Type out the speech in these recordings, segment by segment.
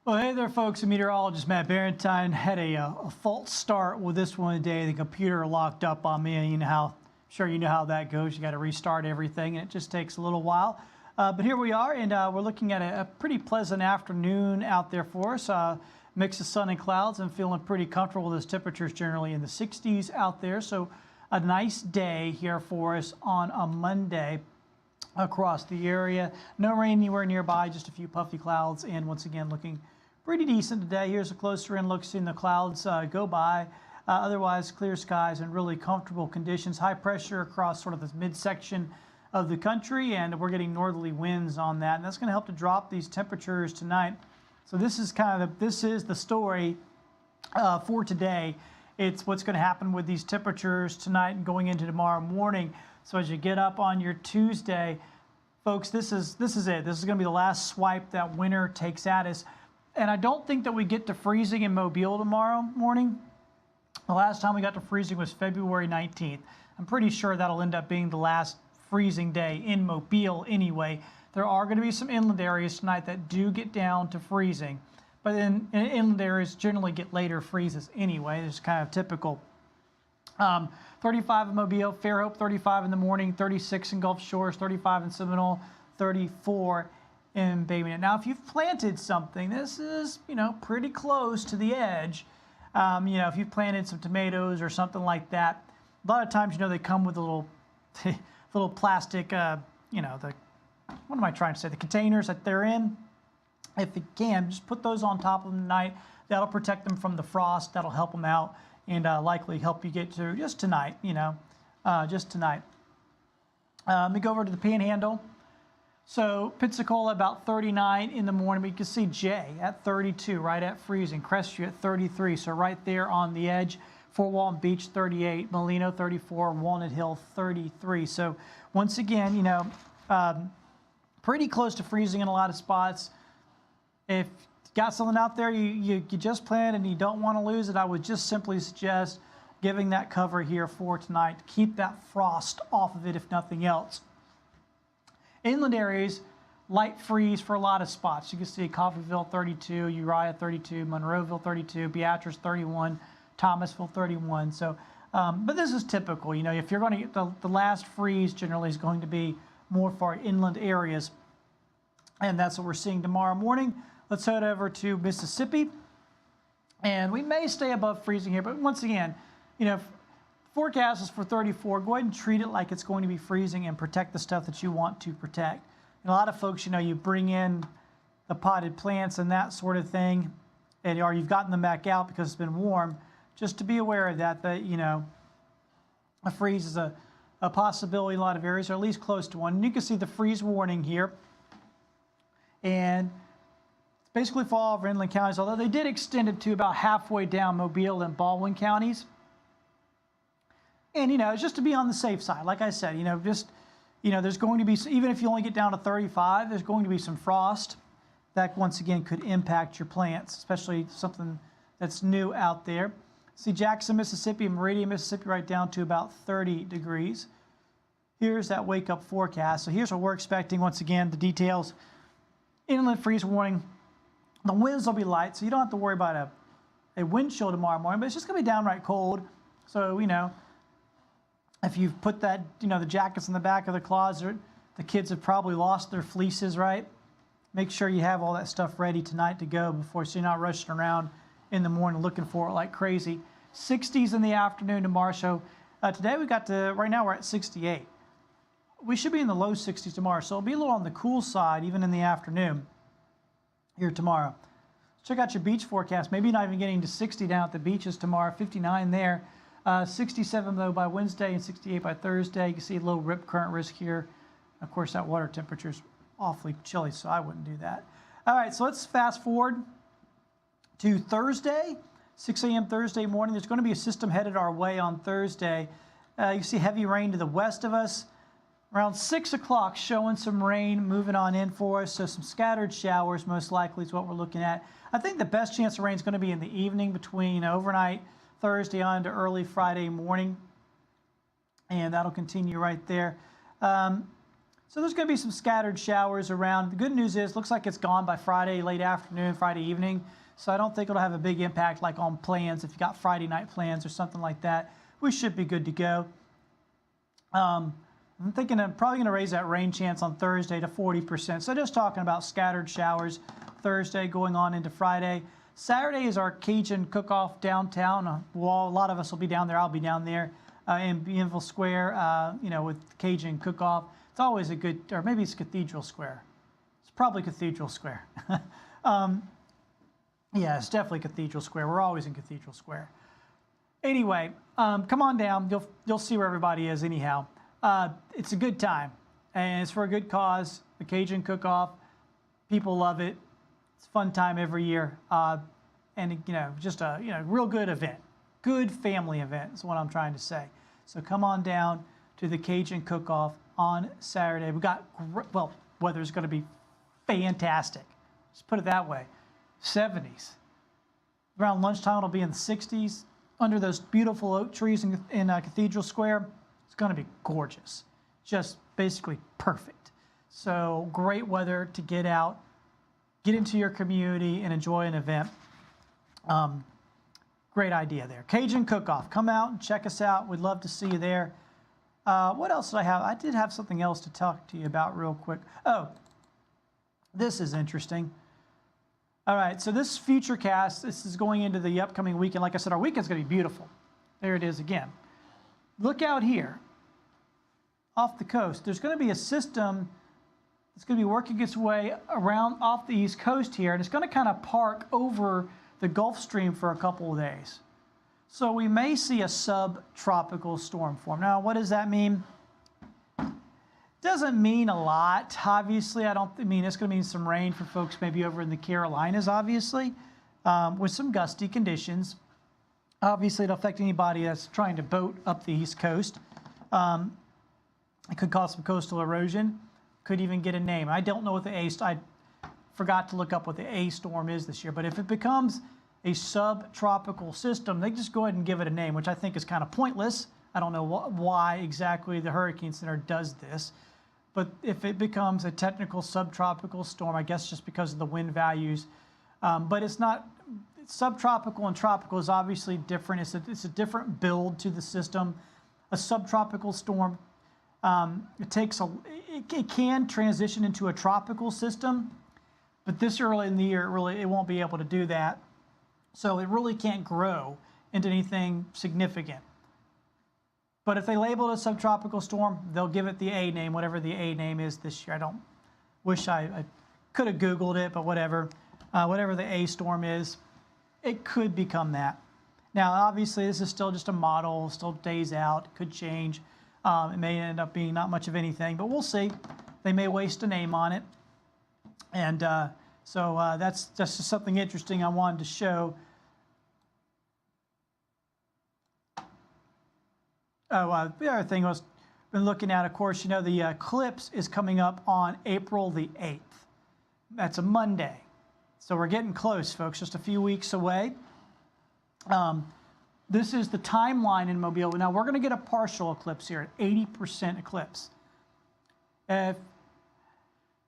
Well, hey there, folks. Meteorologist Matt Barrentine had a false start with this one today. The computer locked up on me, and sure you know how that goes. You got to restart everything, and it just takes a little while. But here we are, and we're looking at a pretty pleasant afternoon out there for us. Mix of sun and clouds, and feeling pretty comfortable. Those temperatures generally in the 60s out there, so a nice day here for us on a Monday across the area. No rain anywhere nearby, just a few puffy clouds, and once again looking pretty decent today. Here's a closer in look, seeing the clouds go by. Otherwise, clear skies and really comfortable conditions. High pressure across sort of this midsection of the country, and we're getting northerly winds on that, and that's going to help to drop these temperatures tonight. So this is the story for today. It's what's going to happen with these temperatures tonight and going into tomorrow morning. So as you get up on your Tuesday, folks, this is it. This is going to be the last swipe that winter takes at us. And I don't think that we get to freezing in Mobile tomorrow morning. The last time we got to freezing was February 19th. I'm pretty sure that'll end up being the last freezing day in Mobile anyway. There are going to be some inland areas tonight that do get down to freezing. But then inland areas generally get later freezes anyway. It's kind of typical. 35 in Mobile, Fairhope 35 in the morning, 36 in Gulf Shores, 35 in Seminole, 34 in Bay Minette. Now, if you've planted something, this is, pretty close to the edge. If you've planted some tomatoes or something like that, a lot of times, they come with a little plastic, what am I trying to say? The containers that they're in. If you can, just put those on top of them tonight. That'll protect them from the frost. That'll help them out and likely help you get through just tonight, just tonight. Let me go over to the Panhandle. So Pensacola about 39 in the morning, but you can see Jay at 32, right at freezing. Crestview at 33, so right there on the edge. Fort Walton Beach 38, Molino 34, Walnut Hill 33. So once again, pretty close to freezing in a lot of spots. If you got something out there you just planted and you don't want to lose it, I would just simply suggest giving that cover here for tonight. Keep that frost off of it, if nothing else. Inland areas, light freeze for a lot of spots. You can see Coffeyville 32, Uriah 32, Monroeville 32, Beatrice 31, Thomasville 31. So, but this is typical. If you're going to get the last freeze, generally is going to be more for inland areas, and that's what we're seeing tomorrow morning. Let's head over to Mississippi, and we may stay above freezing here, but once again, forecast is for 34. Go ahead and treat it like it's going to be freezing and protect the stuff that you want to protect. And a lot of folks, you bring in the potted plants and that sort of thing, or you've gotten them back out because it's been warm. Just to be aware of that, a freeze is a possibility in a lot of areas, or at least close to one. And you can see the freeze warning here. And it's basically for all of our inland counties, although they did extend it to about halfway down Mobile and Baldwin counties. And, it's just to be on the safe side. Like I said, there's going to be, even if you only get down to 35, there's going to be some frost that, once again, could impact your plants, especially something that's new out there. See Jackson, Mississippi, and Meridian, Mississippi, right down to about 30 degrees. Here's that wake-up forecast. So here's what we're expecting. Once again, the details. Inland freeze warning. The winds will be light, so you don't have to worry about a wind chill tomorrow morning, but it's just going to be downright cold. So, if you've put that, the jackets in the back of the closet, the kids have probably lost their fleeces, right? Make sure you have all that stuff ready tonight to go so you're not rushing around in the morning looking for it like crazy. 60s in the afternoon tomorrow. So today right now we're at 68. We should be in the low 60s tomorrow, so it'll be a little on the cool side even in the afternoon here tomorrow. Check out your beach forecast. Maybe not even getting to 60 down at the beaches tomorrow, 59 there. 67 though by Wednesday and 68 by Thursday. You can see a low rip current risk here. Of course, that water temperature is awfully chilly, so I wouldn't do that. All right, so let's fast forward to Thursday, 6 a.m. Thursday morning. There's going to be a system headed our way on Thursday. You see heavy rain to the west of us. Around 6 o'clock, showing some rain moving on in for us. So some scattered showers most likely is what we're looking at. I think the best chance of rain is going to be in the evening between overnight Thursday on to early Friday morning. And that'll continue right there. So there's going to be some scattered showers around. The good news is, looks like it's gone by Friday late afternoon, Friday evening. So I don't think it'll have a big impact like on plans. If you got Friday night plans or something like that, we should be good to go. I'm thinking I'm probably going to raise that rain chance on Thursday to 40%. So just talking about scattered showers Thursday going on into Friday. Saturday is our Cajun cook-off downtown. Well, a lot of us will be down there. I'll be down there in Bienville Square, you know, with Cajun cook-off. It's always a good, or maybe it's Cathedral Square. It's probably Cathedral Square. Yeah, it's definitely Cathedral Square. We're always in Cathedral Square. Anyway, come on down. You'll see where everybody is anyhow. It's a good time, and it's for a good cause. The Cajun cook-off. People love it. It's a fun time every year, and you know, just a real good event, good family event is what I'm trying to say. So come on down to the Cajun cook-off on Saturday. We got well, weather's going to be fantastic. Just put it that way. 70s. Around lunchtime, it'll be in the 60s. Under those beautiful oak trees in Cathedral Square, it's going to be gorgeous. Just basically perfect. So great weather to get out, get into your community, and enjoy an event. Great idea there. Cajun Cook-Off. Come out and check us out. We'd love to see you there. What else did I have? I did have something else to talk to you about real quick. Oh, this is interesting. All right, so this Futurecast, this is going into the upcoming weekend. Like I said, our weekend's going to be beautiful. There it is again. Look out here off the coast. There's going to be a system that's going to be working its way around off the East Coast here, and it's going to kind of park over the Gulf Stream for a couple of days. So we may see a subtropical storm form. Now, what does that mean? Doesn't mean a lot. Obviously, I mean it's going to mean some rain for folks maybe over in the Carolinas, obviously, with some gusty conditions. Obviously, it'll affect anybody that's trying to boat up the East Coast. It could cause some coastal erosion. Could even get a name. I don't know what I forgot to look up what the A storm is this year, but if it becomes a subtropical system, they just go ahead and give it a name, which I think is kind of pointless. I don't know why exactly the Hurricane Center does this. But if it becomes a technical subtropical storm, I guess just because of the wind values, but it's not, subtropical and tropical is obviously different. It's a different build to the system. A subtropical storm, it can transition into a tropical system, but this early in the year, it won't be able to do that. So it really can't grow into anything significant. But if they label it a subtropical storm, they'll give it the A name, whatever the A name is this year. I wish I could have Googled it, but whatever. Whatever the A storm is, it could become that. Now, obviously, this is still just a model, still days out, it could change. It may end up being not much of anything, but we'll see. They may waste a name on it. And so that's just something interesting I wanted to show. Oh, the other thing I was been looking at, of course, you know, the eclipse is coming up on April the 8th. That's a Monday. So we're getting close, folks, just a few weeks away. This is the timeline in Mobile. Now, we're going to get a partial eclipse here, an 80% eclipse. If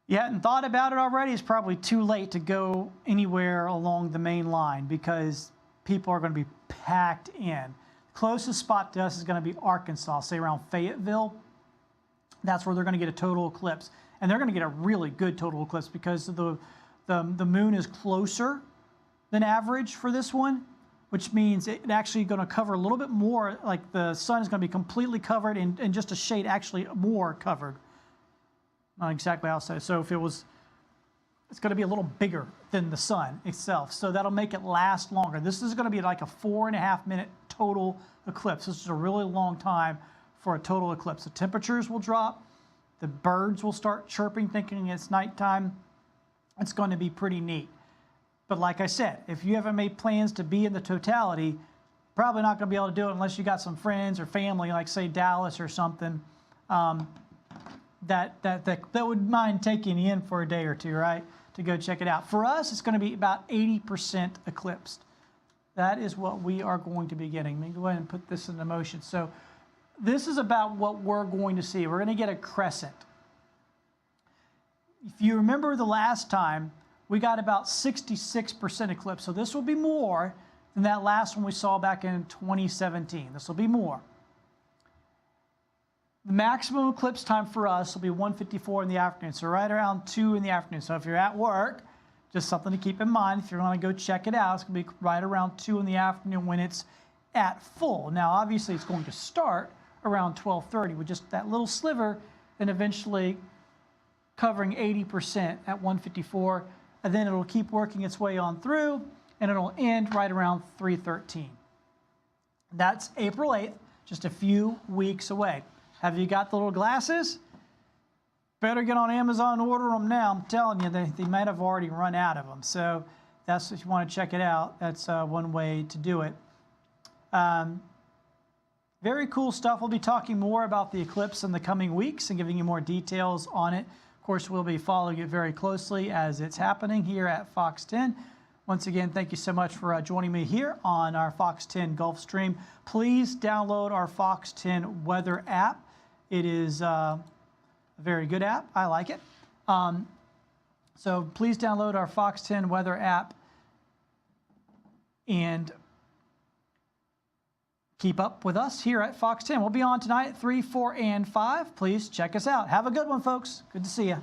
you hadn't thought about it already, it's probably too late to go anywhere along the main line because people are going to be packed in. Closest spot to us is going to be Arkansas, say around Fayetteville. That's where they're going to get a total eclipse. And they're going to get a really good total eclipse because the moon is closer than average for this one, which means it's actually going to cover a little bit more, like the sun is going to be completely covered and just a shade actually more covered. Not exactly how I said it. So if it's going to be a little bigger than the sun itself. So that'll make it last longer. This is going to be like a 4.5 minute total eclipse. This is a really long time for a total eclipse. The temperatures will drop. The birds will start chirping, thinking it's nighttime. It's going to be pretty neat. But like I said, if you haven't made plans to be in the totality, probably not going to be able to do it unless you got some friends or family, like say Dallas or something, that would mind taking you in for a day or two, right, to go check it out. For us, it's going to be about 80% eclipsed. That is what we are going to be getting. Let me go ahead and put this into motion. So this is about what we're going to see. We're going to get a crescent. if you remember the last time, we got about 66% eclipse. So this will be more than that last one we saw back in 2017. This will be more. The maximum eclipse time for us will be 1:54 in the afternoon, so right around 2 in the afternoon. So if you're at work, just something to keep in mind. If you want to go check it out, it's going to be right around 2 in the afternoon when it's at full. Now, obviously, it's going to start around 12:30 with just that little sliver, then eventually covering 80% at 1:54, and then it'll keep working its way on through, and it'll end right around 3:13. That's April 8th, just a few weeks away. Have you got the little glasses? Better get on Amazon and order them now. I'm telling you, they might have already run out of them. So that's, if you want to check it out, that's one way to do it. Very cool stuff. We'll be talking more about the eclipse in the coming weeks and giving you more details on it. Of course, we'll be following it very closely as it's happening here at Fox 10. Once again, thank you so much for joining me here on our Fox 10 Gulf Stream. Please download our Fox 10 weather app. It is a very good app. I like it. So please download our Fox 10 weather app and keep up with us here at Fox 10. We'll be on tonight at 3, 4, and 5. Please check us out. Have a good one, folks. Good to see you.